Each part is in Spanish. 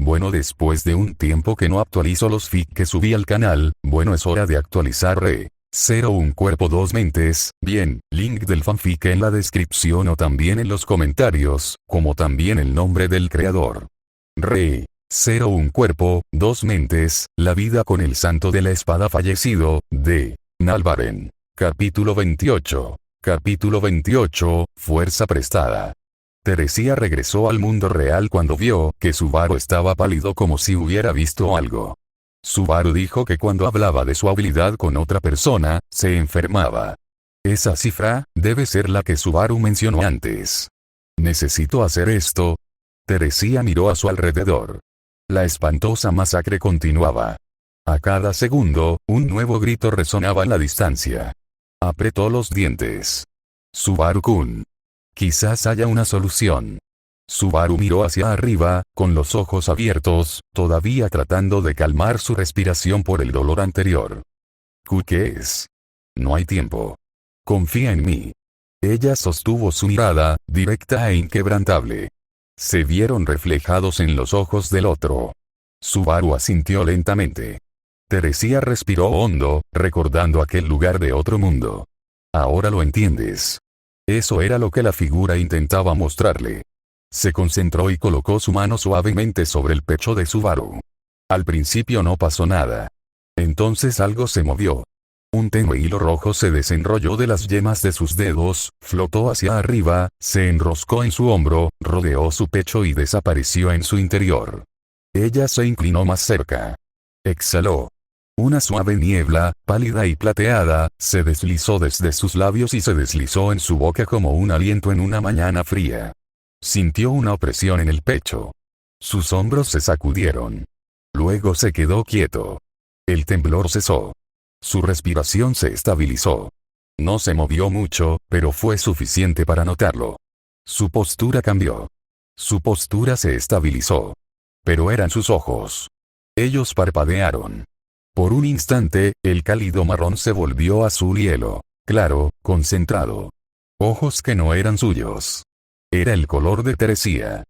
Bueno, después de un tiempo que no actualizo los feeds que subí al canal, bueno, es hora de actualizar Re. 0 un cuerpo dos mentes. Bien, link del fanfic en la descripción o también en los comentarios, como también el nombre del creador. Re. 0 un cuerpo, dos mentes, la vida con el santo de la espada fallecido, de Nalbaren. Capítulo 28. Capítulo 28, fuerza prestada. Teresia regresó al mundo real cuando vio que Subaru estaba pálido como si hubiera visto algo. Subaru dijo que cuando hablaba de su habilidad con otra persona, se enfermaba. Esa cifra, debe ser la que Subaru mencionó antes. ¿Necesito hacer esto? Teresia miró a su alrededor. La espantosa masacre continuaba. A cada segundo, un nuevo grito resonaba en la distancia. Apretó los dientes. Subaru-kun. Quizás haya una solución. Subaru miró hacia arriba, con los ojos abiertos, todavía tratando de calmar su respiración por el dolor anterior. ¿Qué es? No hay tiempo. Confía en mí. Ella sostuvo su mirada, directa e inquebrantable. Se vieron reflejados en los ojos del otro. Subaru asintió lentamente. Teresia respiró hondo, recordando aquel lugar de otro mundo. Ahora lo entiendes. Eso era lo que la figura intentaba mostrarle. Se concentró y colocó su mano suavemente sobre el pecho de Subaru. Al principio no pasó nada. Entonces algo se movió. Un tenue hilo rojo se desenrolló de las yemas de sus dedos, flotó hacia arriba, se enroscó en su hombro, rodeó su pecho y desapareció en su interior. Ella se inclinó más cerca. Exhaló. Una suave niebla, pálida y plateada, se deslizó desde sus labios y se deslizó en su boca como un aliento en una mañana fría. Sintió una opresión en el pecho. Sus hombros se sacudieron. Luego se quedó quieto. El temblor cesó. Su respiración se estabilizó. No se movió mucho, pero fue suficiente para notarlo. Su postura cambió. Su postura se estabilizó. Pero eran sus ojos. Ellos parpadearon. Por un instante, el cálido marrón se volvió azul hielo. Claro, concentrado. Ojos que no eran suyos. Era el color de Teresia.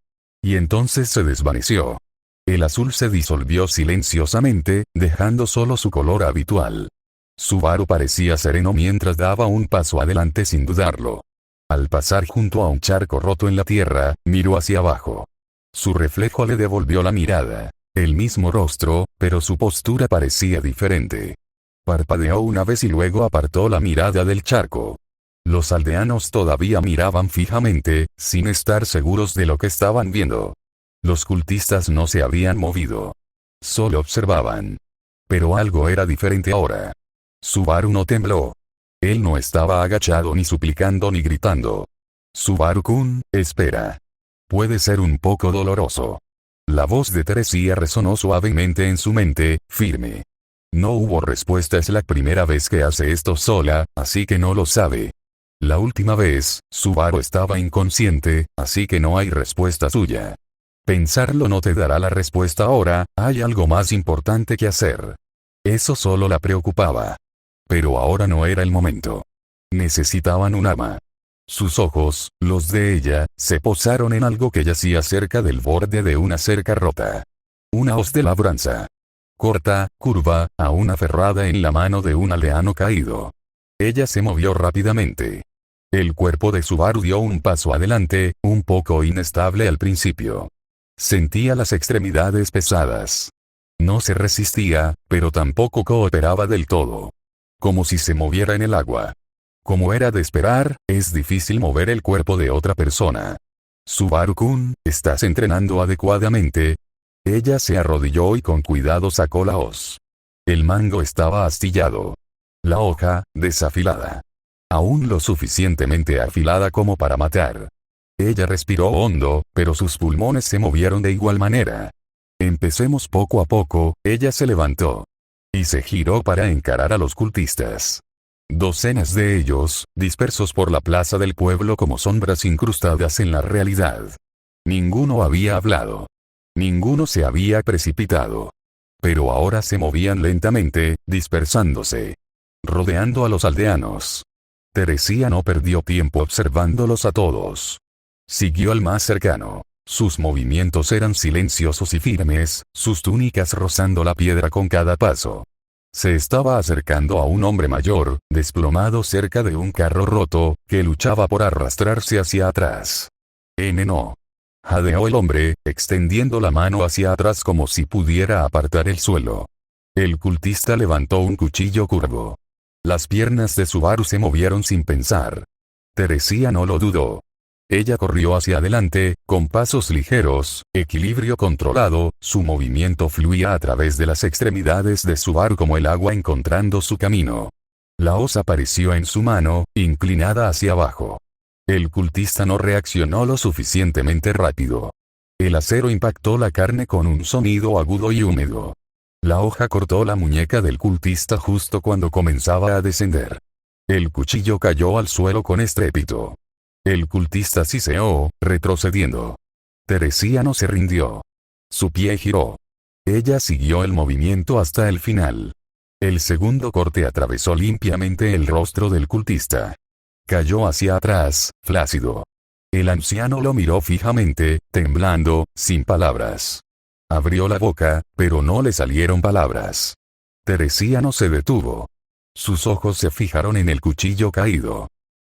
Y entonces se desvaneció. El azul se disolvió silenciosamente, dejando solo su color habitual. Subaru parecía sereno mientras daba un paso adelante sin dudarlo. Al pasar junto a un charco roto en la tierra, miró hacia abajo. Su reflejo le devolvió la mirada. El mismo rostro, pero su postura parecía diferente. Parpadeó una vez y luego apartó la mirada del charco. Los aldeanos todavía miraban fijamente, sin estar seguros de lo que estaban viendo. Los cultistas no se habían movido. Solo observaban. Pero algo era diferente ahora. Subaru no tembló. Él no estaba agachado ni suplicando ni gritando. Subaru-kun, espera. Puede ser un poco doloroso. La voz de Teresia resonó suavemente en su mente, firme. No hubo respuesta, es la primera vez que hace esto sola, así que no lo sabe. La última vez, Subaru estaba inconsciente, así que no hay respuesta suya. Pensarlo no te dará la respuesta ahora, hay algo más importante que hacer. Eso solo la preocupaba. Pero ahora no era el momento. Necesitaban un arma. Sus ojos, los de ella, se posaron en algo que yacía cerca del borde de una cerca rota. Una hoz de labranza. Corta, curva, aún aferrada en la mano de un aldeano caído. Ella se movió rápidamente. El cuerpo de Subaru dio un paso adelante, un poco inestable al principio. Sentía las extremidades pesadas. No se resistía, pero tampoco cooperaba del todo. Como si se moviera en el agua. Como era de esperar, es difícil mover el cuerpo de otra persona. Subaru-kun, ¿estás entrenando adecuadamente? Ella se arrodilló y con cuidado sacó la hoz. El mango estaba astillado. La hoja, desafilada. Aún lo suficientemente afilada como para matar. Ella respiró hondo, pero sus pulmones se movieron de igual manera. Empecemos poco a poco, ella se levantó. Y se giró para encarar a los cultistas. Docenas de ellos, dispersos por la plaza del pueblo como sombras incrustadas en la realidad. Ninguno había hablado. Ninguno se había precipitado. Pero ahora se movían lentamente, dispersándose. Rodeando a los aldeanos. Teresia no perdió tiempo observándolos a todos. Siguió al más cercano. Sus movimientos eran silenciosos y firmes, sus túnicas rozando la piedra con cada paso. Se estaba acercando a un hombre mayor, desplomado cerca de un carro roto, que luchaba por arrastrarse hacia atrás. No. Jadeó el hombre, extendiendo la mano hacia atrás como si pudiera apartar el suelo. El cultista levantó un cuchillo curvo. Las piernas de Subaru se movieron sin pensar. Teresia no lo dudó. Ella corrió hacia adelante, con pasos ligeros, equilibrio controlado, su movimiento fluía a través de las extremidades de Subaru como el agua encontrando su camino. La hoz apareció en su mano, inclinada hacia abajo. El cultista no reaccionó lo suficientemente rápido. El acero impactó la carne con un sonido agudo y húmedo. La hoja cortó la muñeca del cultista justo cuando comenzaba a descender. El cuchillo cayó al suelo con estrépito. El cultista siseó, retrocediendo. Teresia no se rindió. Su pie giró. Ella siguió el movimiento hasta el final. El segundo corte atravesó limpiamente el rostro del cultista. Cayó hacia atrás, flácido. El anciano lo miró fijamente, temblando, sin palabras. Abrió la boca, pero no le salieron palabras. Teresia no se detuvo. Sus ojos se fijaron en el cuchillo caído.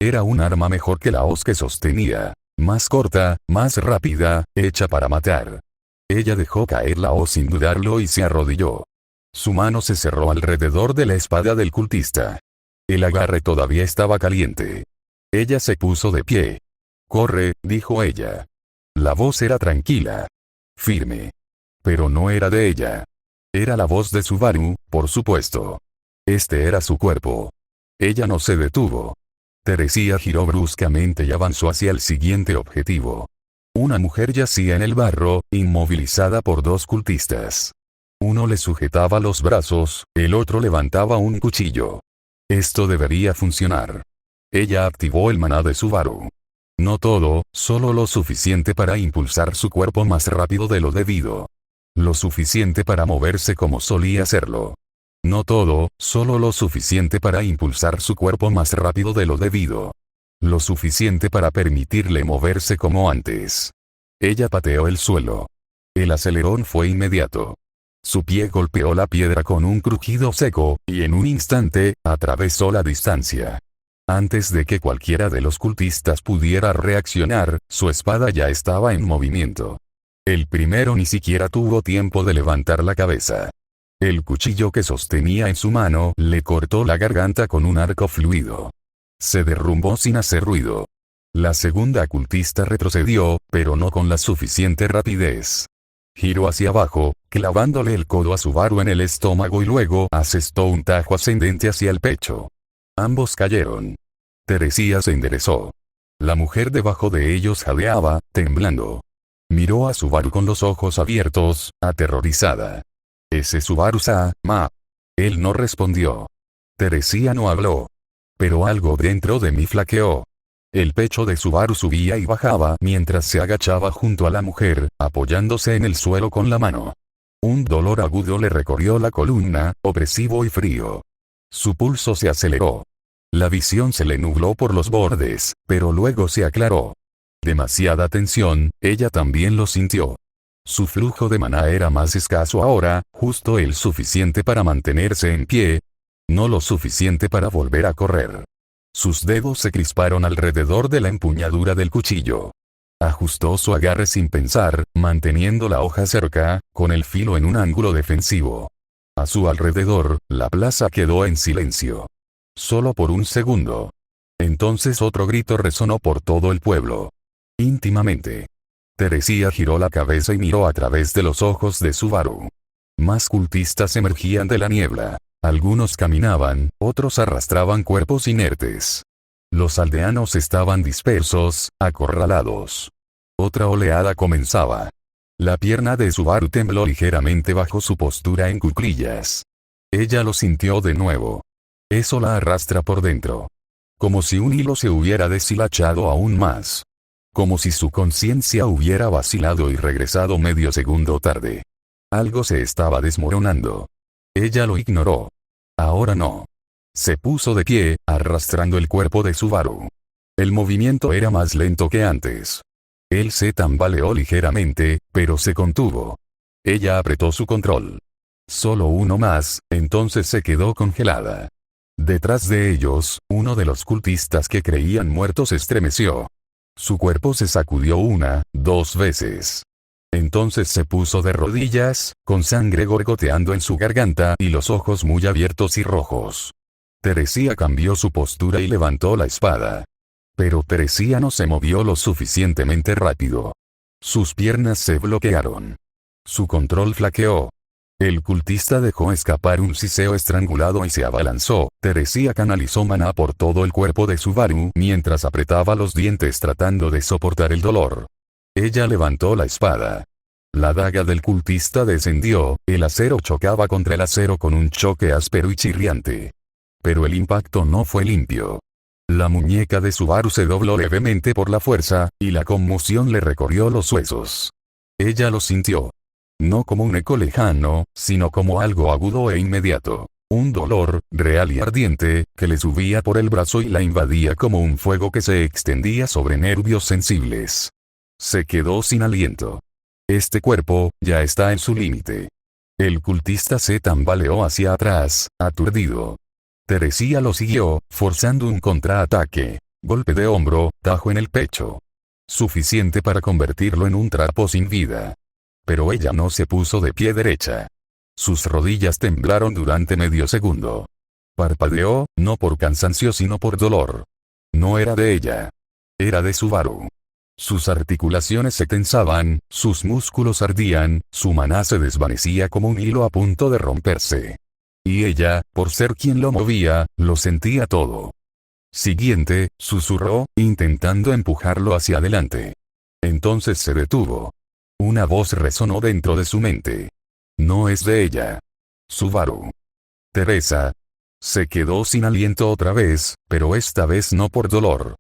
Era un arma mejor que la hoz que sostenía, más corta, más rápida, hecha para matar. Ella dejó caer la hoz sin dudarlo y se arrodilló. Su mano se cerró alrededor de la espada del cultista. El agarre todavía estaba caliente. Ella se puso de pie. «Corre», dijo ella. La voz era tranquila. Firme. Pero no era de ella. Era la voz de Subaru, por supuesto. Este era su cuerpo. Ella no se detuvo. Teresia giró bruscamente y avanzó hacia el siguiente objetivo. Una mujer yacía en el barro, inmovilizada por dos cultistas. Uno le sujetaba los brazos, el otro levantaba un cuchillo. Esto debería funcionar. Ella activó el maná de Subaru. No todo, solo lo suficiente para impulsar su cuerpo más rápido de lo debido. Lo suficiente para moverse como solía hacerlo. No todo, solo lo suficiente para impulsar su cuerpo más rápido de lo debido. Lo suficiente para permitirle moverse como antes. Ella pateó el suelo. El acelerón fue inmediato. Su pie golpeó la piedra con un crujido seco, y en un instante, atravesó la distancia. Antes de que cualquiera de los cultistas pudiera reaccionar, su espada ya estaba en movimiento. El primero ni siquiera tuvo tiempo de levantar la cabeza. El cuchillo que sostenía en su mano le cortó la garganta con un arco fluido. Se derrumbó sin hacer ruido. La segunda cultista retrocedió, pero no con la suficiente rapidez. Giró hacia abajo, clavándole el codo a Subaru en el estómago y luego asestó un tajo ascendente hacia el pecho. Ambos cayeron. Teresia se enderezó. La mujer debajo de ellos jadeaba, temblando. Miró a Subaru con los ojos abiertos, aterrorizada. «¿Ese Subaru-sama?» Él no respondió. Teresia no habló. Pero algo dentro de mí flaqueó. El pecho de Subaru subía y bajaba mientras se agachaba junto a la mujer, apoyándose en el suelo con la mano. Un dolor agudo le recorrió la columna, opresivo y frío. Su pulso se aceleró. La visión se le nubló por los bordes, pero luego se aclaró. Demasiada tensión, ella también lo sintió. Su flujo de maná era más escaso ahora, justo el suficiente para mantenerse en pie. No lo suficiente para volver a correr. Sus dedos se crisparon alrededor de la empuñadura del cuchillo. Ajustó su agarre sin pensar, manteniendo la hoja cerca, con el filo en un ángulo defensivo. A su alrededor, la plaza quedó en silencio. Solo por un segundo. Entonces otro grito resonó por todo el pueblo. Íntimamente. Teresia giró la cabeza y miró a través de los ojos de Subaru. Más cultistas emergían de la niebla. Algunos caminaban, otros arrastraban cuerpos inertes. Los aldeanos estaban dispersos, acorralados. Otra oleada comenzaba. La pierna de Subaru tembló ligeramente bajo su postura en cuclillas. Ella lo sintió de nuevo. Eso la arrastra por dentro. Como si un hilo se hubiera deshilachado aún más. Como si su conciencia hubiera vacilado y regresado medio segundo tarde. Algo se estaba desmoronando. Ella lo ignoró. Ahora no. Se puso de pie, arrastrando el cuerpo de Subaru. El movimiento era más lento que antes. Él se tambaleó ligeramente, pero se contuvo. Ella apretó su control. Solo uno más, entonces se quedó congelada. Detrás de ellos, uno de los cultistas que creían muertos estremeció. Su cuerpo se sacudió 1, 2 veces. Entonces se puso de rodillas, con sangre gorgoteando en su garganta y los ojos muy abiertos y rojos. Teresía cambió su postura y levantó la espada. Pero Teresía no se movió lo suficientemente rápido. Sus piernas se bloquearon. Su control flaqueó. El cultista dejó escapar un siseo estrangulado y se abalanzó. Teresía canalizó maná por todo el cuerpo de Subaru mientras apretaba los dientes tratando de soportar el dolor. Ella levantó la espada. La daga del cultista descendió, el acero chocaba contra el acero con un choque áspero y chirriante. Pero el impacto no fue limpio. La muñeca de Subaru se dobló levemente por la fuerza, y la conmoción le recorrió los huesos. Ella lo sintió. No como un eco lejano, sino como algo agudo e inmediato. Un dolor, real y ardiente, que le subía por el brazo y la invadía como un fuego que se extendía sobre nervios sensibles. Se quedó sin aliento. Este cuerpo, ya está en su límite. El cultista se tambaleó hacia atrás, aturdido. Teresía lo siguió, forzando un contraataque. Golpe de hombro, tajo en el pecho. Suficiente para convertirlo en un trapo sin vida. Pero ella no se puso de pie derecha. Sus rodillas temblaron durante medio segundo. Parpadeó, no por cansancio sino por dolor. No era de ella. Era de Subaru. Sus articulaciones se tensaban, sus músculos ardían, su maná se desvanecía como un hilo a punto de romperse. Y ella, por ser quien lo movía, lo sentía todo. Siguiente, susurró, intentando empujarlo hacia adelante. Entonces se detuvo. Una voz resonó dentro de su mente. No es de ella. Subaru. Teresa. Se quedó sin aliento otra vez, pero esta vez no por dolor.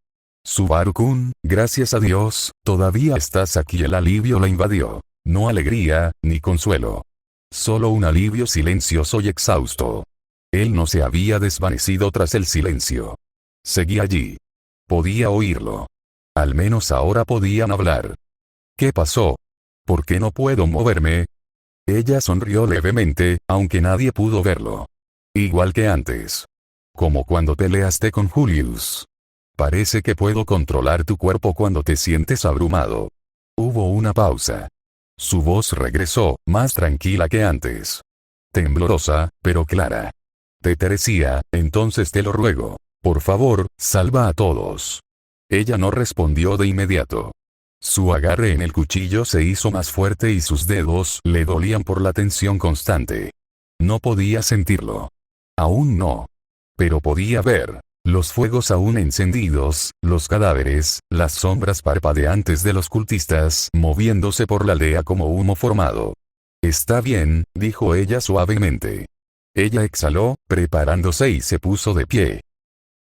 Subaru-kun, gracias a Dios, todavía estás aquí. El alivio la invadió. No alegría, ni consuelo. Solo un alivio silencioso y exhausto. Él no se había desvanecido tras el silencio. Seguía allí. Podía oírlo. Al menos ahora podían hablar. ¿Qué pasó? ¿Por qué no puedo moverme? Ella sonrió levemente, aunque nadie pudo verlo. Igual que antes. Como cuando peleaste con Julius. Parece que puedo controlar tu cuerpo cuando te sientes abrumado. Hubo una pausa. Su voz regresó, más tranquila que antes. Temblorosa, pero clara. Teresía, entonces te lo ruego. Por favor, salva a todos. Ella no respondió de inmediato. Su agarre en el cuchillo se hizo más fuerte y sus dedos le dolían por la tensión constante. No podía sentirlo. Aún no. Pero podía ver. Los fuegos aún encendidos, los cadáveres, las sombras parpadeantes de los cultistas moviéndose por la aldea como humo formado. Está bien, dijo ella suavemente. Ella exhaló, preparándose y se puso de pie.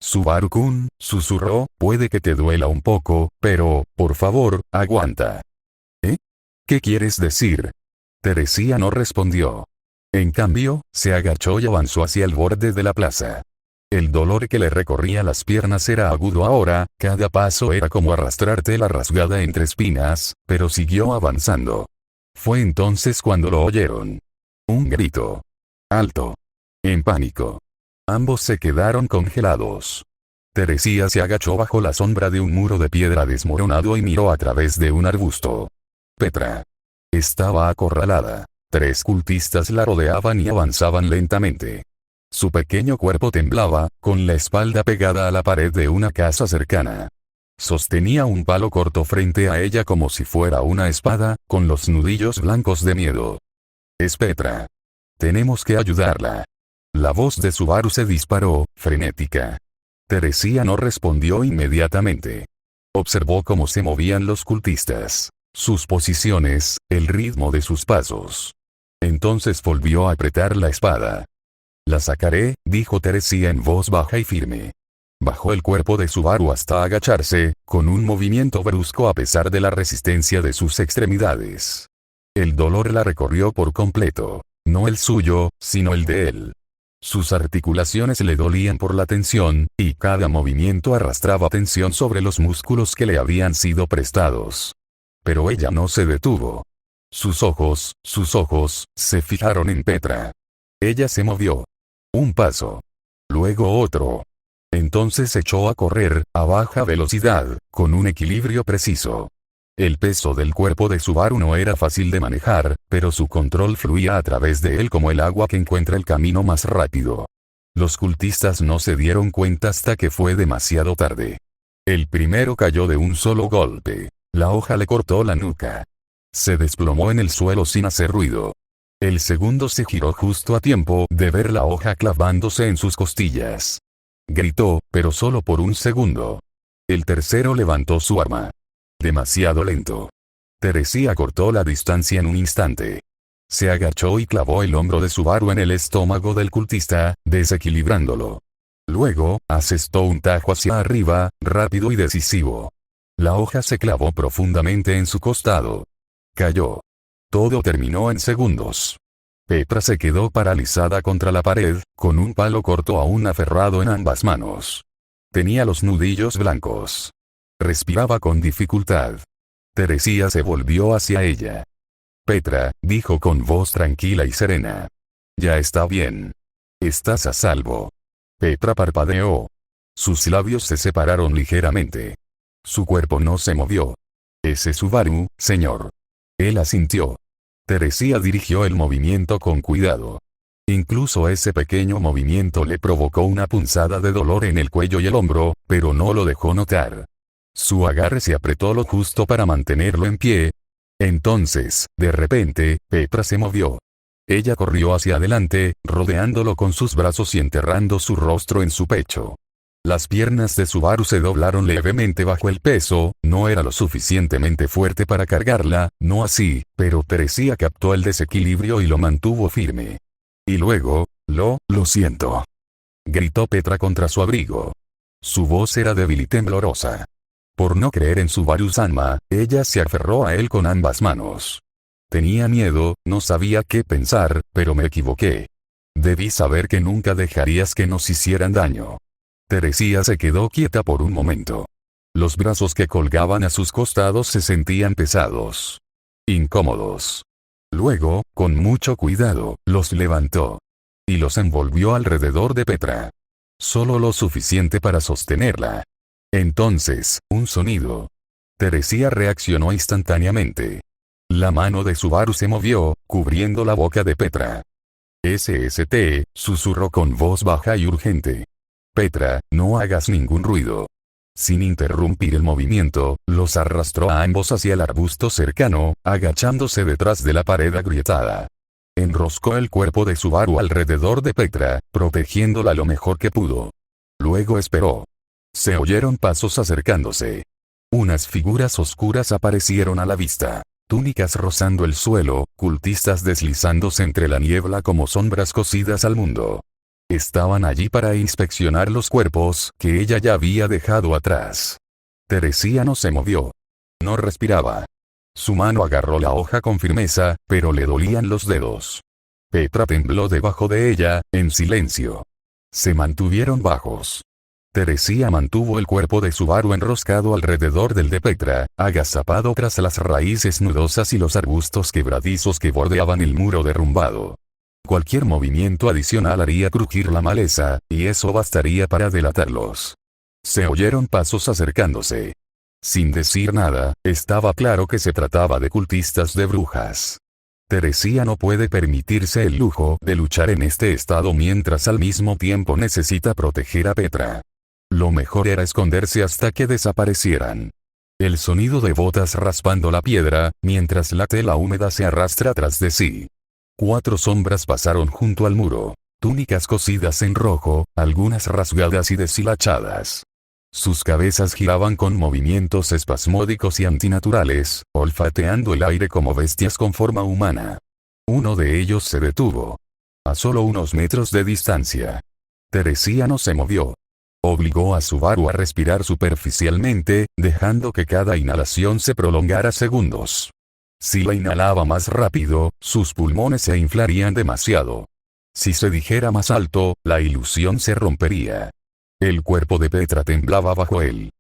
Subaru-kun, susurró, puede que te duela un poco, pero, por favor, aguanta. ¿Eh? ¿Qué quieres decir? Teresía no respondió. En cambio, se agachó y avanzó hacia el borde de la plaza. El dolor que le recorría las piernas era agudo ahora, cada paso era como arrastrar tela rasgada entre espinas, pero siguió avanzando. Fue entonces cuando lo oyeron. Un grito. Alto. En pánico. Ambos se quedaron congelados. Teresía se agachó bajo la sombra de un muro de piedra desmoronado y miró a través de un arbusto. Petra. Estaba acorralada. 3 cultistas la rodeaban y avanzaban lentamente. Su pequeño cuerpo temblaba, con la espalda pegada a la pared de una casa cercana. Sostenía un palo corto frente a ella como si fuera una espada, con los nudillos blancos de miedo. Es Petra. Tenemos que ayudarla. La voz de Subaru se disparó, frenética. Teresía no respondió inmediatamente. Observó cómo se movían los cultistas, sus posiciones, el ritmo de sus pasos. Entonces volvió a apretar la espada. La sacaré, dijo Teresía en voz baja y firme. Bajó el cuerpo de Subaru hasta agacharse, con un movimiento brusco a pesar de la resistencia de sus extremidades. El dolor la recorrió por completo, no el suyo, sino el de él. Sus articulaciones le dolían por la tensión, y cada movimiento arrastraba tensión sobre los músculos que le habían sido prestados. pero ella no se detuvo. Sus ojos, se fijaron en Petra. Ella se movió. Un paso. Luego otro. Entonces echó a correr, a baja velocidad, con un equilibrio preciso. El peso del cuerpo de Subaru no era fácil de manejar, pero su control fluía a través de él como el agua que encuentra el camino más rápido. Los cultistas no se dieron cuenta hasta que fue demasiado tarde. El primero cayó de un solo golpe. La hoja le cortó la nuca. Se desplomó en el suelo sin hacer ruido. El segundo se giró justo a tiempo de ver la hoja clavándose en sus costillas. Gritó, pero solo por un segundo. El tercero levantó su arma. Demasiado lento. Teresía cortó la distancia en un instante. Se agachó y clavó el hombro de Subaru en el estómago del cultista, desequilibrándolo. Luego, asestó un tajo hacia arriba, rápido y decisivo. La hoja se clavó profundamente en su costado. Cayó. Todo terminó en segundos. Petra se quedó paralizada contra la pared, con un palo corto aún aferrado en ambas manos. Tenía los nudillos blancos. Respiraba con dificultad. Teresía se volvió hacia ella. Petra, dijo con voz tranquila y serena. Ya está bien. Estás a salvo. Petra parpadeó. Sus labios se separaron ligeramente. Su cuerpo no se movió. Ese Subaru, señor. Él asintió. Teresía dirigió el movimiento con cuidado. Incluso ese pequeño movimiento le provocó una punzada de dolor en el cuello y el hombro, pero no lo dejó notar. Su agarre se apretó lo justo para mantenerlo en pie. Entonces, de repente, Petra se movió. Ella corrió hacia adelante, rodeándolo con sus brazos y enterrando su rostro en su pecho. Las piernas de Subaru se doblaron levemente bajo el peso, no era lo suficientemente fuerte para cargarla, no así, pero Teresía captó el desequilibrio y lo mantuvo firme. Y luego, lo siento. Gritó Petra contra su abrigo. Su voz era débil y temblorosa. Por no creer en Subaru-sama, ella se aferró a él con ambas manos. Tenía miedo, no sabía qué pensar, pero me equivoqué. Debí saber que nunca dejarías que nos hicieran daño. Teresía se quedó quieta por un momento. Los brazos que colgaban a sus costados se sentían pesados. Incómodos. Luego, con mucho cuidado, los levantó. Y los envolvió alrededor de Petra. Solo lo suficiente para sostenerla. Entonces, un sonido. Teresía reaccionó instantáneamente. La mano de Subaru se movió, cubriendo la boca de Petra. SST, susurró con voz baja y urgente. Petra, no hagas ningún ruido. Sin interrumpir el movimiento, los arrastró a ambos hacia el arbusto cercano, agachándose detrás de la pared agrietada. Enroscó el cuerpo de Subaru alrededor de Petra, protegiéndola lo mejor que pudo. Luego esperó. Se oyeron pasos acercándose. Unas figuras oscuras aparecieron a la vista. Túnicas rozando el suelo, cultistas deslizándose entre la niebla como sombras cosidas al mundo. Estaban allí para inspeccionar los cuerpos que ella ya había dejado atrás. Teresía no se movió. No respiraba. Su mano agarró la hoja con firmeza, pero le dolían los dedos. Petra tembló debajo de ella, en silencio. Se mantuvieron bajos. Teresía mantuvo el cuerpo de Subaru enroscado alrededor del de Petra, agazapado tras las raíces nudosas y los arbustos quebradizos que bordeaban el muro derrumbado. Cualquier movimiento adicional haría crujir la maleza, y eso bastaría para delatarlos. Se oyeron pasos acercándose. Sin decir nada, estaba claro que se trataba de cultistas de brujas. Teresía no puede permitirse el lujo de luchar en este estado mientras al mismo tiempo necesita proteger a Petra. Lo mejor era esconderse hasta que desaparecieran. El sonido de botas raspando la piedra, mientras la tela húmeda se arrastra tras de sí. 4 sombras pasaron junto al muro. Túnicas cosidas en rojo, algunas rasgadas y deshilachadas. Sus cabezas giraban con movimientos espasmódicos y antinaturales, olfateando el aire como bestias con forma humana. Uno de ellos se detuvo. A solo unos metros de distancia. Teresía no se movió. Obligó a Subaru a respirar superficialmente, dejando que cada inhalación se prolongara segundos. Si la inhalaba más rápido, sus pulmones se inflarían demasiado. Si se dijera más alto, la ilusión se rompería. El cuerpo de Petra temblaba bajo él.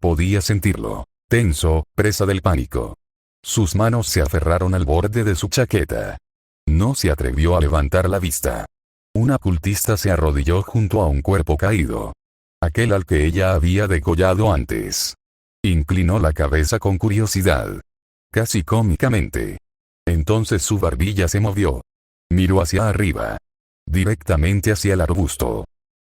Podía sentirlo, tenso, presa del pánico. Sus manos se aferraron al borde de su chaqueta. No se atrevió a levantar la vista. Una cultista se arrodilló junto a un cuerpo caído. Aquel al que ella había degollado antes. Inclinó la cabeza con curiosidad. Casi cómicamente. Entonces su barbilla se movió. Miró hacia arriba. Directamente hacia el arbusto.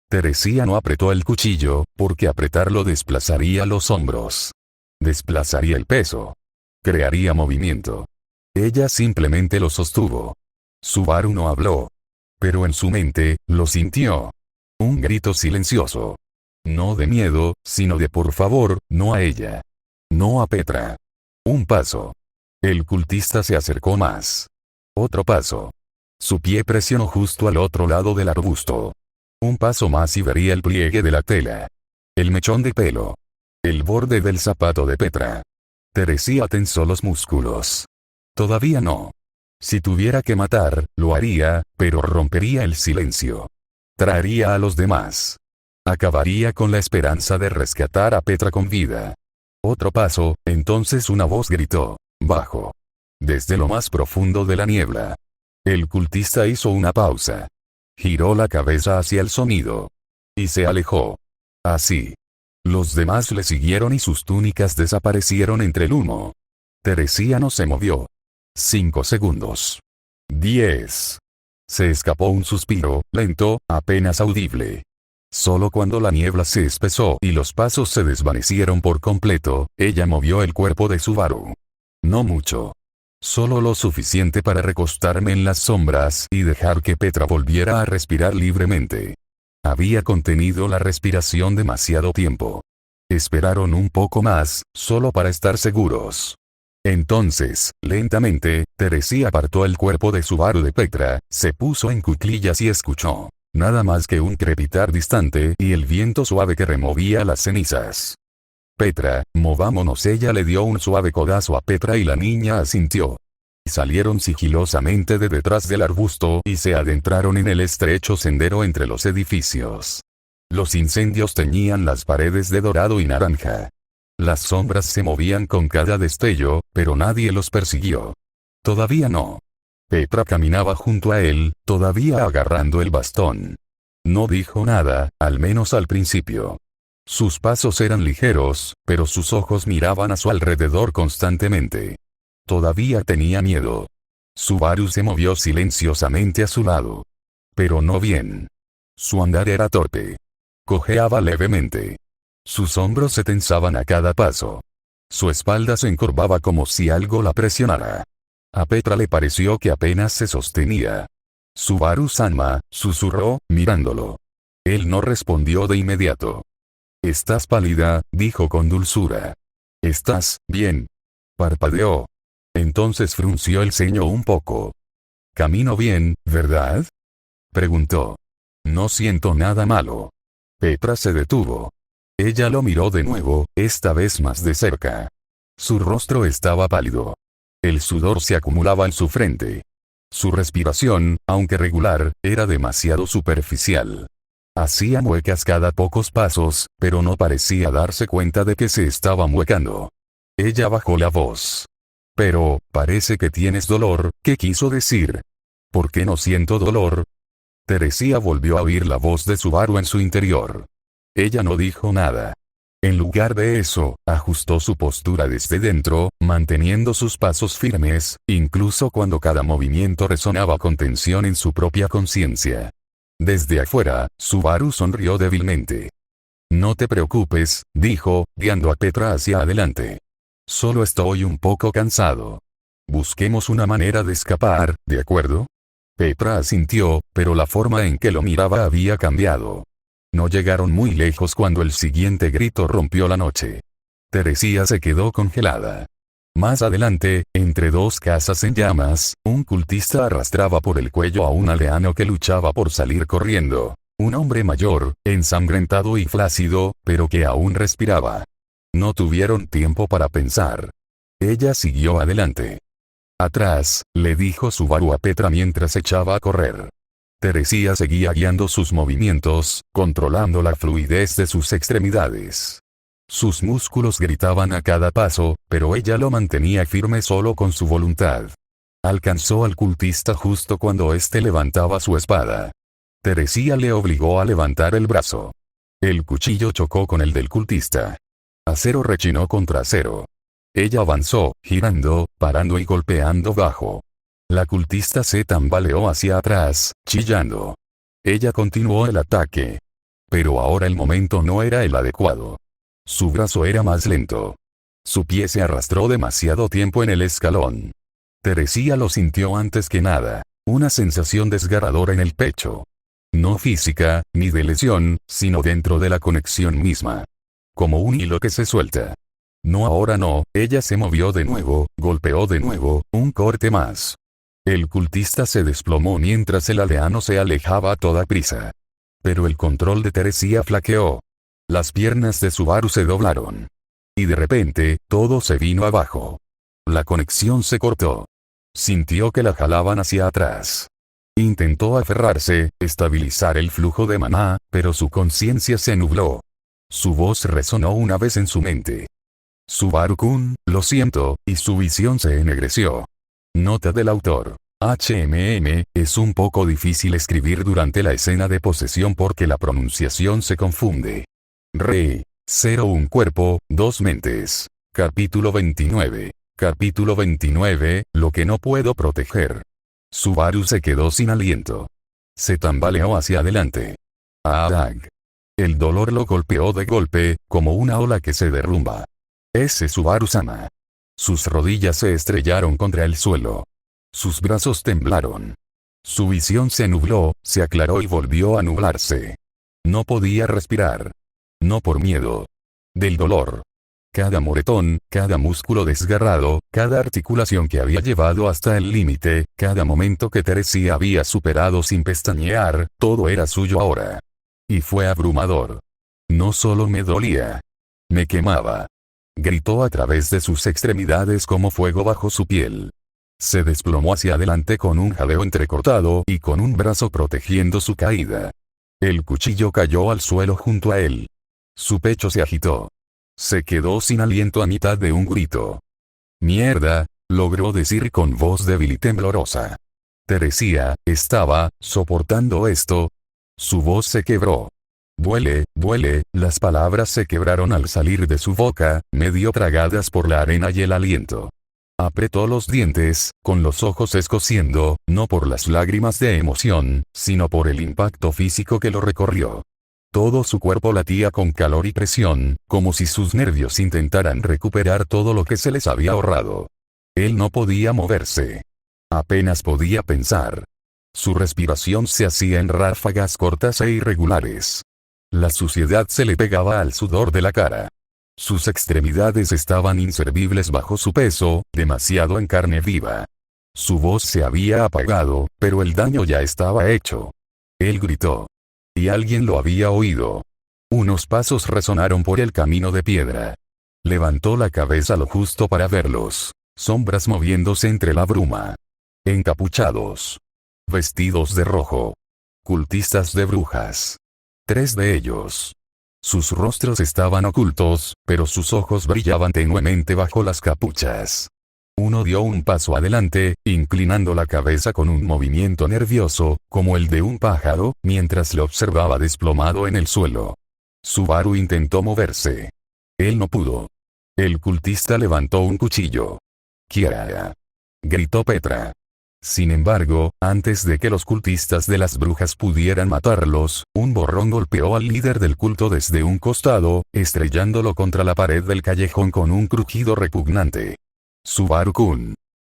Teresía no apretó el cuchillo, porque apretarlo desplazaría los hombros. Desplazaría el peso. Crearía movimiento. Ella simplemente lo sostuvo. Subaru no habló. Pero en su mente, lo sintió. Un grito silencioso. No de miedo, sino de por favor, no a ella. No a Petra. Un paso. El cultista se acercó más. Otro paso. Su pie presionó justo al otro lado del arbusto. Un paso más y vería el pliegue de la tela. El mechón de pelo. El borde del zapato de Petra. Teresía tensó los músculos. Todavía no. Si tuviera que matar, lo haría, pero rompería el silencio. Traería a los demás. Acabaría con la esperanza de rescatar a Petra con vida. Otro paso, entonces una voz gritó, bajo. Desde lo más profundo de la niebla. El cultista hizo una pausa. Giró la cabeza hacia el sonido. Y se alejó. Así. Los demás le siguieron y sus túnicas desaparecieron entre el humo. Teresía no se movió. 5 segundos. 10. Se escapó un suspiro, lento, apenas audible. Solo cuando la niebla se espesó y los pasos se desvanecieron por completo, ella movió el cuerpo de Subaru. No mucho. Solo lo suficiente para recostarme en las sombras y dejar que Petra volviera a respirar libremente. Había contenido la respiración demasiado tiempo. Esperaron un poco más, solo para estar seguros. Entonces, lentamente, Teresía apartó el cuerpo de Subaru de Petra, se puso en cuclillas y escuchó. Nada más que un crepitar distante y el viento suave que removía las cenizas. Petra, movámonos. Ella le dio un suave codazo a Petra y la niña asintió. Salieron sigilosamente de detrás del arbusto y se adentraron en el estrecho sendero entre los edificios. Los incendios teñían las paredes de dorado y naranja. Las sombras se movían con cada destello, pero nadie los persiguió. Todavía no. Petra caminaba junto a él, todavía agarrando el bastón. No dijo nada, al menos al principio. Sus pasos eran ligeros, pero sus ojos miraban a su alrededor constantemente. Todavía tenía miedo. Subaru se movió silenciosamente a su lado. Pero no bien. Su andar era torpe. Cojeaba levemente. Sus hombros se tensaban a cada paso. Su espalda se encorvaba como si algo la presionara. A Petra le pareció que apenas se sostenía. Subaru-sama, susurró, mirándolo. Él no respondió de inmediato. Estás pálida, dijo con dulzura. ¿Estás bien? Parpadeó. Entonces frunció el ceño un poco. Camino bien, ¿verdad? Preguntó. No siento nada malo. Petra se detuvo. Ella lo miró de nuevo, esta vez más de cerca. Su rostro estaba pálido. El sudor se acumulaba en su frente. Su respiración, aunque regular, era demasiado superficial. Hacía muecas cada pocos pasos, pero no parecía darse cuenta de que se estaba muecando. Ella bajó la voz. Pero, parece que tienes dolor, ¿qué quiso decir? ¿Por qué no siento dolor? Teresía volvió a oír la voz de Subaru en su interior. Ella no dijo nada. En lugar de eso, ajustó su postura desde dentro, manteniendo sus pasos firmes, incluso cuando cada movimiento resonaba con tensión en su propia conciencia. Desde afuera, Subaru sonrió débilmente. No te preocupes, dijo, guiando a Petra hacia adelante. Solo estoy un poco cansado. Busquemos una manera de escapar, ¿de acuerdo? Petra asintió, pero la forma en que lo miraba había cambiado. No llegaron muy lejos cuando el siguiente grito rompió la noche. Teresía se quedó congelada. Más adelante, entre dos casas en llamas, un cultista arrastraba por el cuello a un aldeano que luchaba por salir corriendo. Un hombre mayor, ensangrentado y flácido, pero que aún respiraba. No tuvieron tiempo para pensar. Ella siguió adelante. Atrás, le dijo Subaru a Petra mientras echaba a correr. Teresía seguía guiando sus movimientos, controlando la fluidez de sus extremidades. Sus músculos gritaban a cada paso, pero ella lo mantenía firme solo con su voluntad. Alcanzó al cultista justo cuando éste levantaba su espada. Teresía le obligó a levantar el brazo. El cuchillo chocó con el del cultista. Acero rechinó contra acero. Ella avanzó, girando, parando y golpeando bajo. La cultista se tambaleó hacia atrás, chillando. Ella continuó el ataque. Pero ahora el momento no era el adecuado. Su brazo era más lento. Su pie se arrastró demasiado tiempo en el escalón. Teresía lo sintió antes que nada, una sensación desgarradora en el pecho. No física, ni de lesión, sino dentro de la conexión misma. Como un hilo que se suelta. No, ahora no, ella se movió de nuevo, golpeó de nuevo, un corte más. El cultista se desplomó mientras el aldeano se alejaba a toda prisa. Pero el control de Teresía flaqueó. Las piernas de Subaru se doblaron. Y de repente, todo se vino abajo. La conexión se cortó. Sintió que la jalaban hacia atrás. Intentó aferrarse, estabilizar el flujo de maná, pero su conciencia se nubló. Su voz resonó una vez en su mente. Subaru-kun, lo siento, y su visión se ennegreció. Nota del autor. Es un poco difícil escribir durante la escena de posesión porque la pronunciación se confunde. Un cuerpo, dos mentes. Capítulo 29. Capítulo 29, lo que no puedo proteger. Subaru se quedó sin aliento. Se tambaleó hacia adelante. ¡Adag! El dolor lo golpeó de golpe, como una ola que se derrumba. Ese Subaru-sama. Sus rodillas se estrellaron contra el suelo. Sus brazos temblaron. Su visión se nubló, se aclaró y volvió a nublarse. No podía respirar. No por miedo. Del dolor. Cada moretón, cada músculo desgarrado, cada articulación que había llevado hasta el límite, cada momento que Teresía había superado sin pestañear, todo era suyo ahora. Y fue abrumador. No solo me dolía. Me quemaba. Gritó a través de sus extremidades como fuego bajo su piel. Se desplomó hacia adelante con un jaleo entrecortado y con un brazo protegiendo su caída. El cuchillo cayó al suelo junto a él. Su pecho se agitó. Se quedó sin aliento a mitad de un grito. «Mierda», logró decir con voz débil y temblorosa. Teresía estaba soportando esto. Su voz se quebró. «Duele, duele», las palabras se quebraron al salir de su boca, medio tragadas por la arena y el aliento. Apretó los dientes, con los ojos escociendo, no por las lágrimas de emoción, sino por el impacto físico que lo recorrió. Todo su cuerpo latía con calor y presión, como si sus nervios intentaran recuperar todo lo que se les había ahorrado. Él no podía moverse. Apenas podía pensar. Su respiración se hacía en ráfagas cortas e irregulares. La suciedad se le pegaba al sudor de la cara. Sus extremidades estaban inservibles bajo su peso, demasiado en carne viva. Su voz se había apagado, pero el daño ya estaba hecho. Él gritó. Y alguien lo había oído. Unos pasos resonaron por el camino de piedra. Levantó la cabeza lo justo para verlos. Sombras moviéndose entre la bruma. Encapuchados. Vestidos de rojo. Cultistas de brujas. 3 de ellos. Sus rostros estaban ocultos, pero sus ojos brillaban tenuemente bajo las capuchas. Uno dio un paso adelante, inclinando la cabeza con un movimiento nervioso, como el de un pájaro, mientras le observaba desplomado en el suelo. Subaru intentó moverse. Él no pudo. El cultista levantó un cuchillo. «¡Kiara!», gritó Petra. Sin embargo, antes de que los cultistas de las brujas pudieran matarlos, un borrón golpeó al líder del culto desde un costado, estrellándolo contra la pared del callejón con un crujido repugnante. «Subaru-kun.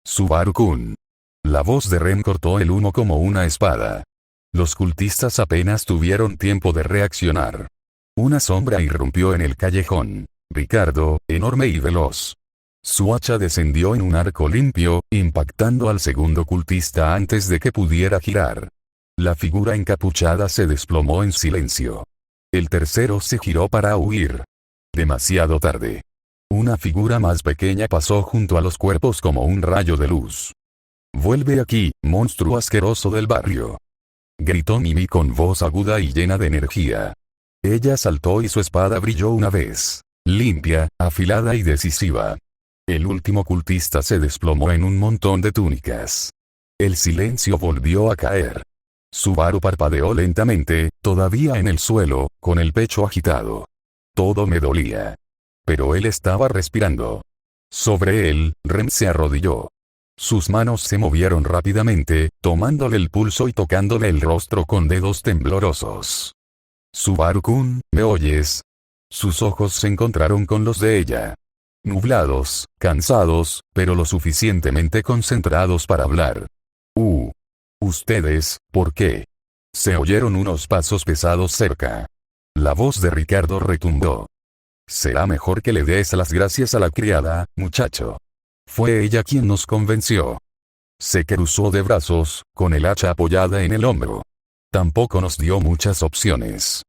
Subaru-kun». La voz de Ren cortó el humo como una espada. Los cultistas apenas tuvieron tiempo de reaccionar. Una sombra irrumpió en el callejón. Ricardo, enorme y veloz. Su hacha descendió en un arco limpio, impactando al segundo cultista antes de que pudiera girar. La figura encapuchada se desplomó en silencio. El tercero se giró para huir. Demasiado tarde. Una figura más pequeña pasó junto a los cuerpos como un rayo de luz. «Vuelve aquí, monstruo asqueroso del barrio», gritó Mimi con voz aguda y llena de energía. Ella saltó y su espada brilló una vez. limpia, afilada y decisiva. El último cultista se desplomó en un montón de túnicas. El silencio volvió a caer. Subaru parpadeó lentamente, todavía en el suelo, con el pecho agitado. Todo me dolía. Pero él estaba respirando. Sobre él, Rem se arrodilló. Sus manos se movieron rápidamente, tomándole el pulso y tocándole el rostro con dedos temblorosos. Subaru-kun, ¿me oyes? Sus ojos se encontraron con los de ella. Nublados, cansados, pero lo suficientemente concentrados para hablar. Ustedes, ¿por qué? Se oyeron unos pasos pesados cerca. La voz de Ricardo retumbó. Será mejor que le des las gracias a la criada, muchacho. Fue ella quien nos convenció. Se cruzó de brazos, con el hacha apoyada en el hombro. Tampoco nos dio muchas opciones.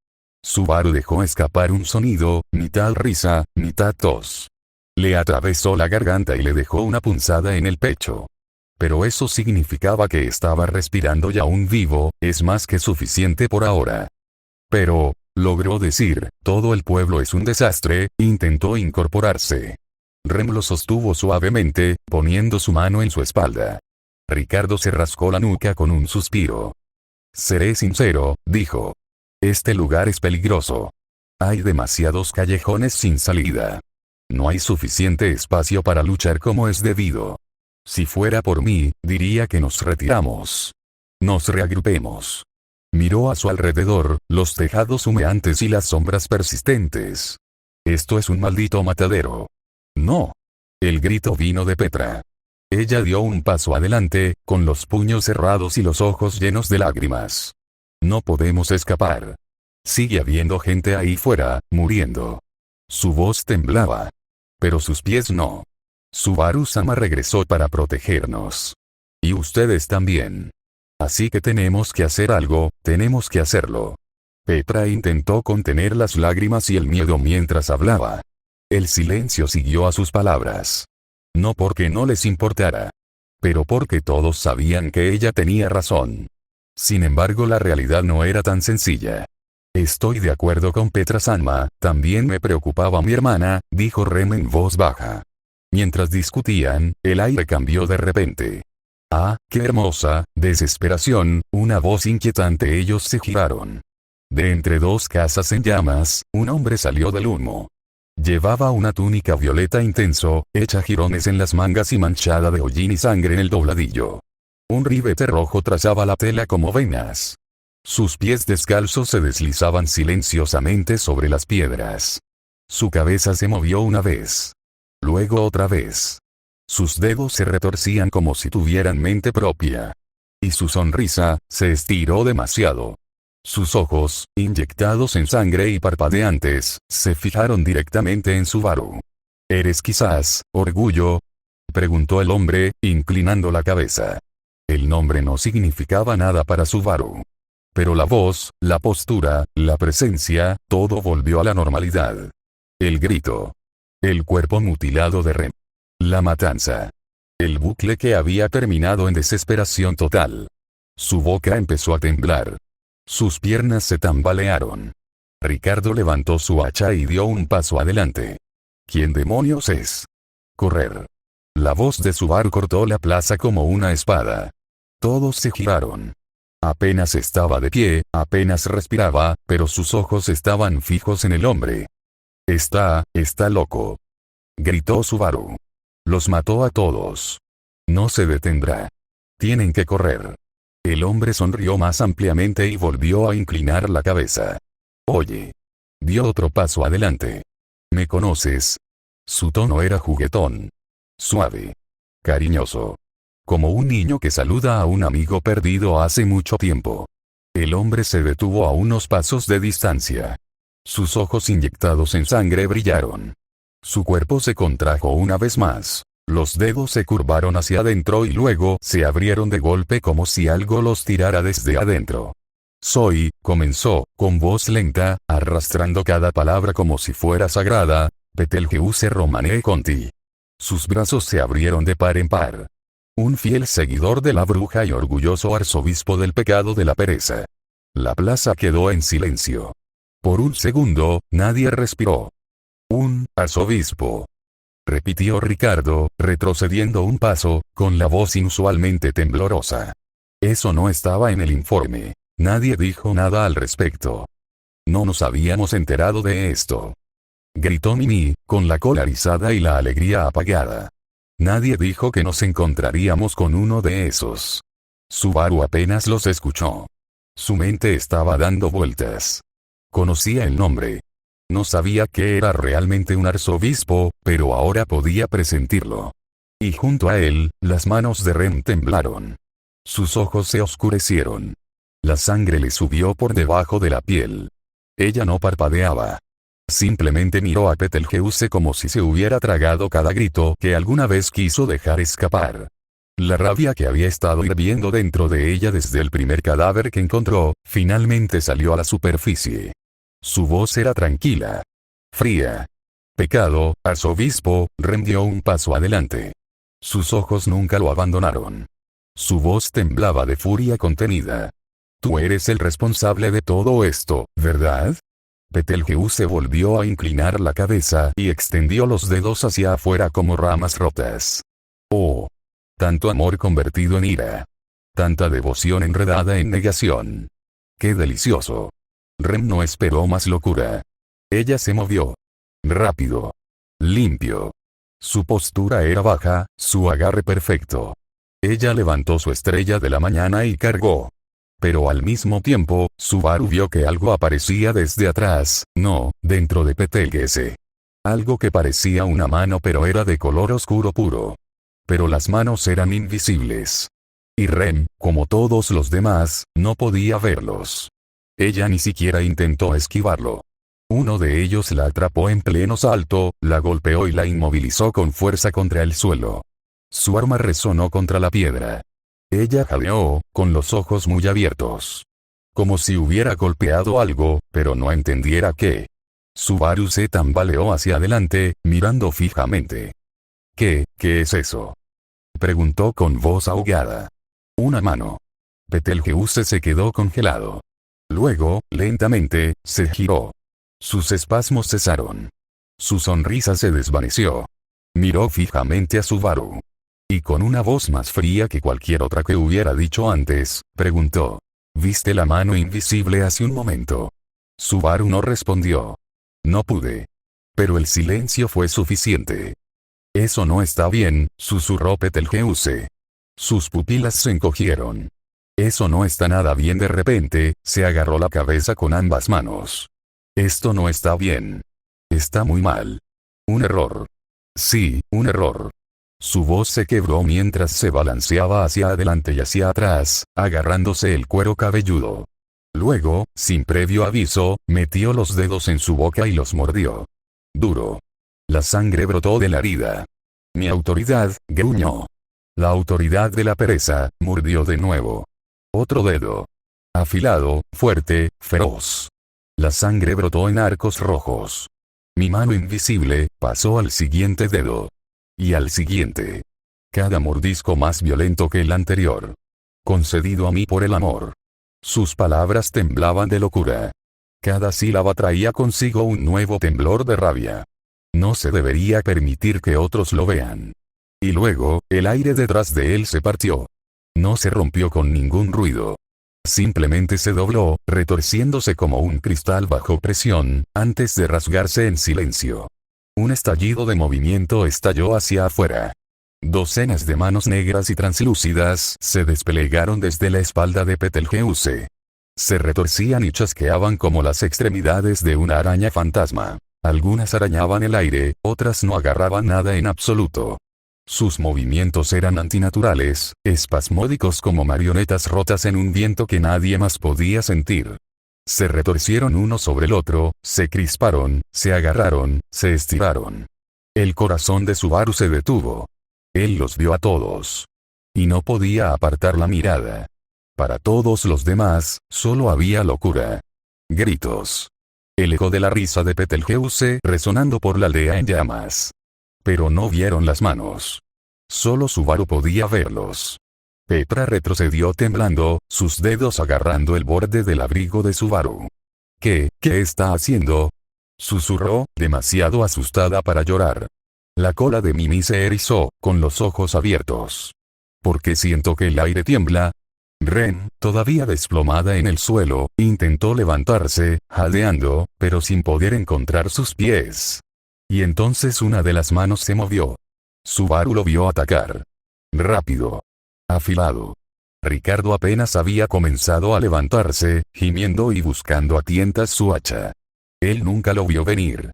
Subaru dejó escapar un sonido, mitad risa, mitad tos. Le atravesó la garganta y le dejó una punzada en el pecho. Pero eso significaba que estaba respirando y aún vivo, es más que suficiente por ahora. Pero, logró decir, todo el pueblo es un desastre, intentó incorporarse. Rem lo sostuvo suavemente, poniendo su mano en su espalda. Ricardo se rascó la nuca con un suspiro. Seré sincero, dijo. Este lugar es peligroso. Hay demasiados callejones sin salida. No hay suficiente espacio para luchar como es debido. Si fuera por mí, diría que nos retiramos. Nos reagrupemos. Miró a su alrededor, los tejados humeantes y las sombras persistentes. Esto es un maldito matadero. No. El grito vino de Petra. Ella dio un paso adelante, con los puños cerrados y los ojos llenos de lágrimas. No podemos escapar. Sigue habiendo gente ahí fuera, muriendo. Su voz temblaba. Pero sus pies no. Subaru-sama regresó para protegernos. Y ustedes también. Así que tenemos que hacer algo, tenemos que hacerlo. Petra intentó contener las lágrimas y el miedo mientras hablaba. El silencio siguió a sus palabras. No porque no les importara. Pero porque todos sabían que ella tenía razón. Sin embargo, la realidad no era tan sencilla. Estoy de acuerdo con Petra-sama, también me preocupaba mi hermana, dijo Rem en voz baja. Mientras discutían, el aire cambió de repente. ¡Ah, qué hermosa! Desesperación, una voz inquietante. Ellos se giraron. De entre dos casas en llamas, un hombre salió del humo. Llevaba una túnica violeta intenso, hecha jirones en las mangas y manchada de hollín y sangre en el dobladillo. Un ribete rojo trazaba la tela como venas. Sus pies descalzos se deslizaban silenciosamente sobre las piedras. Su cabeza se movió una vez. Luego otra vez. Sus dedos se retorcían como si tuvieran mente propia. Y su sonrisa, se estiró demasiado. Sus ojos, inyectados en sangre y parpadeantes, se fijaron directamente en Subaru. ¿Eres quizás, orgullo? Preguntó el hombre, inclinando la cabeza. El nombre no significaba nada para Subaru. Pero la voz, la postura, la presencia, todo volvió a la normalidad. El grito. El cuerpo mutilado de Rem. La matanza. El bucle que había terminado en desesperación total. Su boca empezó a temblar. Sus piernas se tambalearon. Ricardo levantó su hacha y dio un paso adelante. ¿Quién demonios es? Correr. La voz de Subaru cortó la plaza como una espada. Todos se giraron. Apenas estaba de pie, apenas respiraba, pero sus ojos estaban fijos en el hombre. Está loco. Gritó Subaru. Los mató a todos. No se detendrá. Tienen que correr. El hombre sonrió más ampliamente y volvió a inclinar la cabeza. Oye. Dio otro paso adelante. ¿Me conoces? Su tono era juguetón. Suave. Cariñoso. Como un niño que saluda a un amigo perdido hace mucho tiempo. El hombre se detuvo a unos pasos de distancia. Sus ojos inyectados en sangre brillaron. Su cuerpo se contrajo una vez más. Los dedos se curvaron hacia adentro y luego se abrieron de golpe como si algo los tirara desde adentro. Comenzó, con voz lenta, arrastrando cada palabra como si fuera sagrada, Betelgeuse Romane Conti. Sus brazos se abrieron de par en par. Un fiel seguidor de la bruja y orgulloso arzobispo del pecado de la pereza. La plaza quedó en silencio. Por un segundo, nadie respiró. Un arzobispo. Repitió Ricardo, retrocediendo un paso, con la voz inusualmente temblorosa. Eso no estaba en el informe. Nadie dijo nada al respecto. No nos habíamos enterado de esto. Gritó Mimi, con la cola rizada y la alegría apagada. Nadie dijo que nos encontraríamos con uno de esos. Subaru apenas los escuchó. Su mente estaba dando vueltas. Conocía el nombre. No sabía que era realmente un arzobispo, pero ahora podía presentirlo. Y junto a él, las manos de Rem temblaron. Sus ojos se oscurecieron. La sangre le subió por debajo de la piel. Ella no parpadeaba. Simplemente miró a Betelgeuse como si se hubiera tragado cada grito que alguna vez quiso dejar escapar. La rabia que había estado hirviendo dentro de ella desde el primer cadáver que encontró, finalmente salió a la superficie. Su voz era tranquila. Fría. Pecado, arzobispo, Rem dio un paso adelante. Sus ojos nunca lo abandonaron. Su voz temblaba de furia contenida. Tú eres el responsable de todo esto, ¿verdad? Betelgeuse volvió a inclinar la cabeza y extendió los dedos hacia afuera como ramas rotas. Oh. Tanto amor convertido en ira. Tanta devoción enredada en negación. ¡Qué delicioso! Rem no esperó más locura. Ella se movió. Rápido. Limpio. Su postura era baja, su agarre perfecto. Ella levantó su estrella de la mañana y cargó. Pero al mismo tiempo, Subaru vio que algo aparecía desde atrás, no, dentro de Betelgeuse. Algo que parecía una mano pero era de color oscuro puro. Pero las manos eran invisibles. Y Rem, como todos los demás, no podía verlos. Ella ni siquiera intentó esquivarlo. Uno de ellos la atrapó en pleno salto, la golpeó y la inmovilizó con fuerza contra el suelo. Su arma resonó contra la piedra. Ella jadeó, con los ojos muy abiertos. Como si hubiera golpeado algo, pero no entendiera qué. Subaru se tambaleó hacia adelante, mirando fijamente. ¿Qué es eso? Preguntó con voz ahogada. Una mano. Betelgeuse se quedó congelado. Luego, lentamente, se giró. Sus espasmos cesaron. Su sonrisa se desvaneció. Miró fijamente a Subaru. Y con una voz más fría que cualquier otra que hubiera dicho antes, preguntó. ¿Viste la mano invisible hace un momento? Subaru no respondió. No pude. Pero el silencio fue suficiente. Eso no está bien, susurró Betelgeuse. Sus pupilas se encogieron. Eso no está nada bien. De repente, se agarró la cabeza con ambas manos. Esto no está bien. Está muy mal. Un error. Sí, un error. Su voz se quebró mientras se balanceaba hacia adelante y hacia atrás, agarrándose el cuero cabelludo. Luego, sin previo aviso, metió los dedos en su boca y los mordió. Duro. La sangre brotó de la herida. Mi autoridad, gruñó. La autoridad de la pereza, mordió de nuevo. Otro dedo. Afilado, fuerte, feroz. La sangre brotó en arcos rojos. Mi mano invisible, pasó al siguiente dedo. Y al siguiente. Cada mordisco más violento que el anterior. Concedido a mí por el amor. Sus palabras temblaban de locura. Cada sílaba traía consigo un nuevo temblor de rabia. No se debería permitir que otros lo vean. Y luego, el aire detrás de él se partió. No se rompió con ningún ruido. Simplemente se dobló, retorciéndose como un cristal bajo presión, antes de rasgarse en silencio. Un estallido de movimiento estalló hacia afuera. Docenas de manos negras y translúcidas se desplegaron desde la espalda de Betelgeuse. Se retorcían y chasqueaban como las extremidades de una araña fantasma. Algunas arañaban el aire, otras no agarraban nada en absoluto. Sus movimientos eran antinaturales, espasmódicos como marionetas rotas en un viento que nadie más podía sentir. Se retorcieron uno sobre el otro, se crisparon, se agarraron, se estiraron. El corazón de Subaru se detuvo. Él los vio a todos. Y no podía apartar la mirada. Para todos los demás, solo había locura. Gritos. El eco de la risa de Betelgeuse resonando por la aldea en llamas. Pero no vieron las manos. Solo Subaru podía verlos. Petra retrocedió temblando, sus dedos agarrando el borde del abrigo de Subaru. ¿Qué está haciendo? Susurró, demasiado asustada para llorar. La cola de Mimi se erizó, con los ojos abiertos. ¿Por qué siento que el aire tiembla? Ren, todavía desplomada en el suelo, intentó levantarse, jadeando, pero sin poder encontrar sus pies. Y entonces una de las manos se movió. Subaru lo vio atacar. Rápido. Afilado. Ricardo apenas había comenzado a levantarse, gimiendo y buscando a tientas su hacha. Él nunca lo vio venir.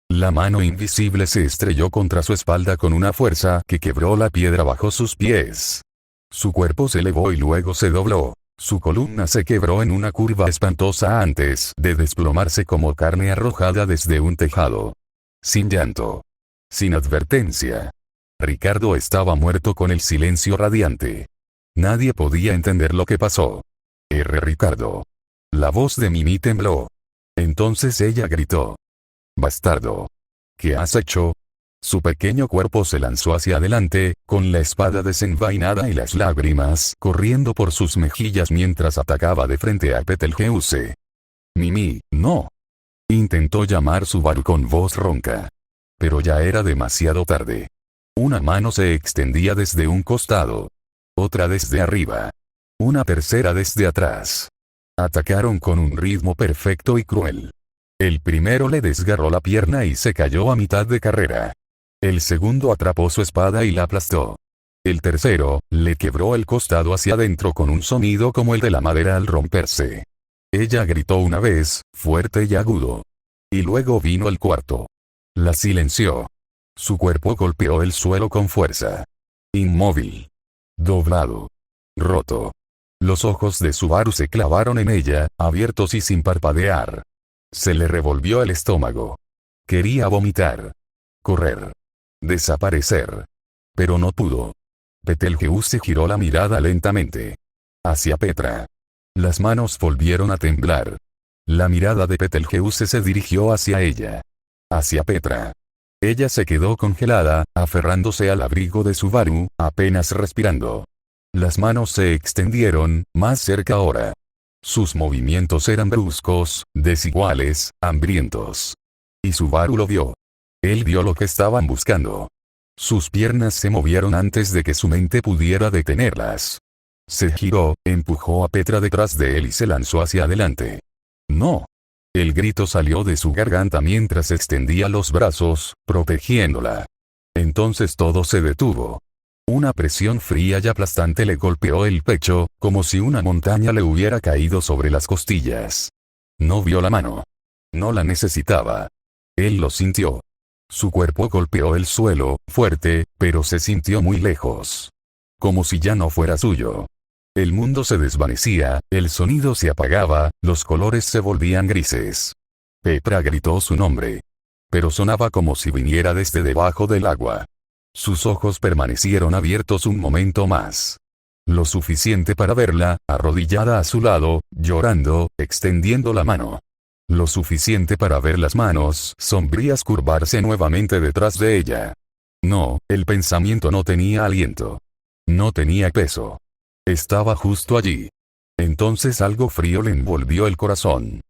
La mano invisible se estrelló contra su espalda con una fuerza que quebró la piedra bajo sus pies. Su cuerpo se elevó y luego se dobló. Su columna se quebró en una curva espantosa antes de desplomarse como carne arrojada desde un tejado. Sin llanto. Sin advertencia. Ricardo estaba muerto con el silencio radiante. Nadie podía entender lo que pasó. Ricardo. La voz de Mimi tembló. Entonces ella gritó. Bastardo. ¿Qué has hecho? Su pequeño cuerpo se lanzó hacia adelante, con la espada desenvainada y las lágrimas corriendo por sus mejillas mientras atacaba de frente a Betelgeuse. Mimi, no. Intentó llamar Subaru con voz ronca. Pero ya era demasiado tarde. Una mano se extendía desde un costado. Otra desde arriba. Una tercera desde atrás. Atacaron con un ritmo perfecto y cruel. El primero le desgarró la pierna y se cayó a mitad de carrera. El segundo atrapó su espada y la aplastó. El tercero, le quebró el costado hacia adentro con un sonido como el de la madera al romperse. Ella gritó una vez, fuerte y agudo. Y luego vino el cuarto. La silenció. Su cuerpo golpeó el suelo con fuerza. Inmóvil. Doblado. Roto. Los ojos de Subaru se clavaron en ella, abiertos y sin parpadear. Se le revolvió el estómago. Quería vomitar. Correr. Desaparecer. Pero no pudo. Betelgeuse giró la mirada lentamente. Hacia Petra. Las manos volvieron a temblar. La mirada de Betelgeuse se dirigió hacia ella. Hacia Petra. Ella se quedó congelada, aferrándose al abrigo de Subaru, apenas respirando. Las manos se extendieron, más cerca ahora. Sus movimientos eran bruscos, desiguales, hambrientos. Y Subaru lo vio. Él vio lo que estaban buscando. Sus piernas se movieron antes de que su mente pudiera detenerlas. Se giró, empujó a Petra detrás de él y se lanzó hacia adelante. ¡No! El grito salió de su garganta mientras extendía los brazos, protegiéndola. Entonces todo se detuvo. Una presión fría y aplastante le golpeó el pecho, como si una montaña le hubiera caído sobre las costillas. No vio la mano. No la necesitaba. Él lo sintió. Su cuerpo golpeó el suelo, fuerte, pero se sintió muy lejos. Como si ya no fuera suyo. El mundo se desvanecía, el sonido se apagaba, los colores se volvían grises. Petra gritó su nombre. Pero sonaba como si viniera desde debajo del agua. Sus ojos permanecieron abiertos un momento más. Lo suficiente para verla, arrodillada a su lado, llorando, extendiendo la mano. Lo suficiente para ver las manos sombrías curvarse nuevamente detrás de ella. No, el pensamiento no tenía aliento. No tenía peso. Estaba justo allí. Entonces algo frío le envolvió el corazón.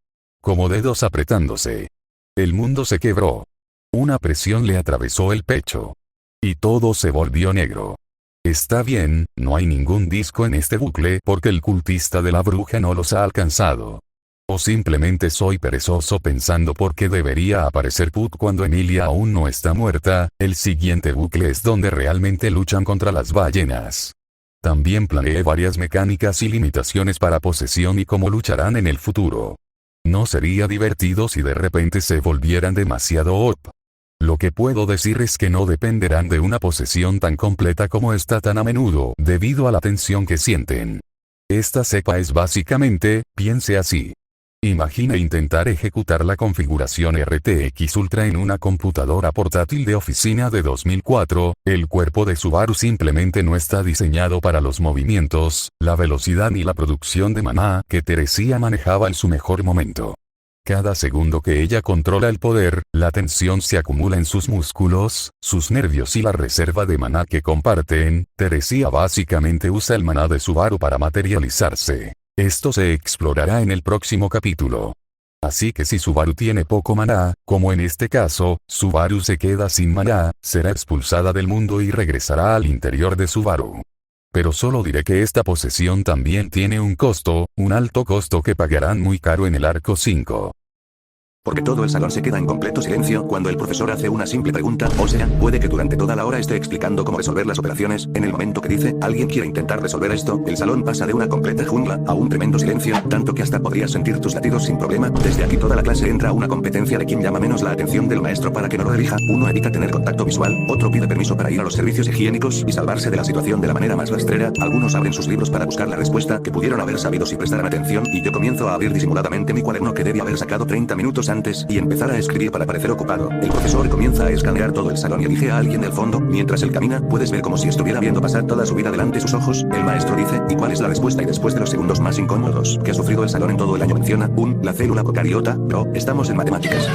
Como dedos apretándose. El mundo se quebró. Una presión le atravesó el pecho. Y todo se volvió negro. Está bien, no hay ningún disco en este bucle porque el cultista de la bruja no los ha alcanzado. O simplemente soy perezoso pensando por qué debería aparecer Put cuando Emilia aún no está muerta. El siguiente bucle es donde realmente luchan contra las ballenas. También planeé varias mecánicas y limitaciones para posesión y cómo lucharán en el futuro. No sería divertido si de repente se volvieran demasiado OP. Lo que puedo decir es que no dependerán de una posesión tan completa como esta tan a menudo debido a la tensión que sienten. Esta cepa es básicamente, piense así. Imagina intentar ejecutar la configuración RTX Ultra en una computadora portátil de oficina de 2004, el cuerpo de Subaru simplemente no está diseñado para los movimientos, la velocidad ni la producción de maná que Teresia manejaba en su mejor momento. Cada segundo que ella controla el poder, la tensión se acumula en sus músculos, sus nervios y la reserva de maná que comparten. Teresia básicamente usa el maná de Subaru para materializarse. Esto se explorará en el próximo capítulo. Así que si Subaru tiene poco maná, como en este caso, Subaru se queda sin maná, será expulsada del mundo y regresará al interior de Subaru. Pero solo diré que esta posesión también tiene un costo, un alto costo que pagarán muy caro en el arco 5. Porque todo el salón se queda en completo silencio cuando el profesor hace una simple pregunta, o sea, puede que durante toda la hora esté explicando cómo resolver las operaciones, en el momento que dice, alguien quiere intentar resolver esto, el salón pasa de una completa jungla a un tremendo silencio, tanto que hasta podrías sentir tus latidos sin problema. Desde aquí toda la clase entra a una competencia de quién llama menos la atención del maestro para que no lo elija, uno evita tener contacto visual, otro pide permiso para ir a los servicios higiénicos y salvarse de la situación de la manera más rastrera, algunos abren sus libros para buscar la respuesta que pudieron haber sabido si prestaran atención, y yo comienzo a abrir disimuladamente mi cuaderno que debía haber sacado 30 minutos antes y empezar a escribir para parecer ocupado. El profesor comienza a escanear todo el salón y elige a alguien del fondo, mientras él camina, puedes ver como si estuviera viendo pasar toda su vida delante sus ojos, el maestro dice, ¿y cuál es la respuesta? Y después de los segundos más incómodos que ha sufrido el salón en todo el año menciona, la célula procariota, bro, estamos en matemáticas.